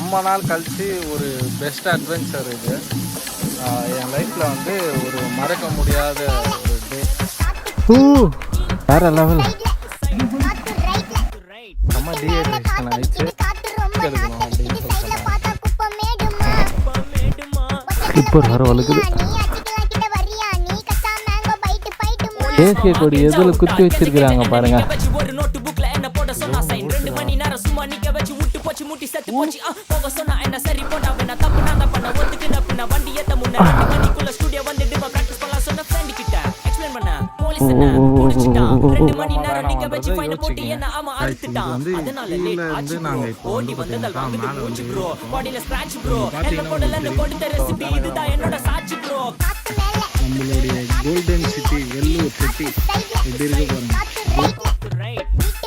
ரொம்ப நாள் கழித்து ஒரு பெஸ்ட் அட்வென்ச்சர் இது. என் லைஃப்பில் வந்து ஒரு மறக்க முடியாத ஒரு டே. வேற லெவல். செம்ம டீஹைட்ரேஷன் ஆயிடுச்சு, எடுக்கணும் அப்படின்னு சொல்லிட்டு ஸ்லிப்பர் வர வழுக்குது. தேசிய கொடி எதில் குத்தி வச்சிருக்கிறாங்க பாருங்க. நம்மளுடைய கோல்டன் சிட்டி வெள்ளூர் சிட்டி எப்படி இருக்கு பாருங்க.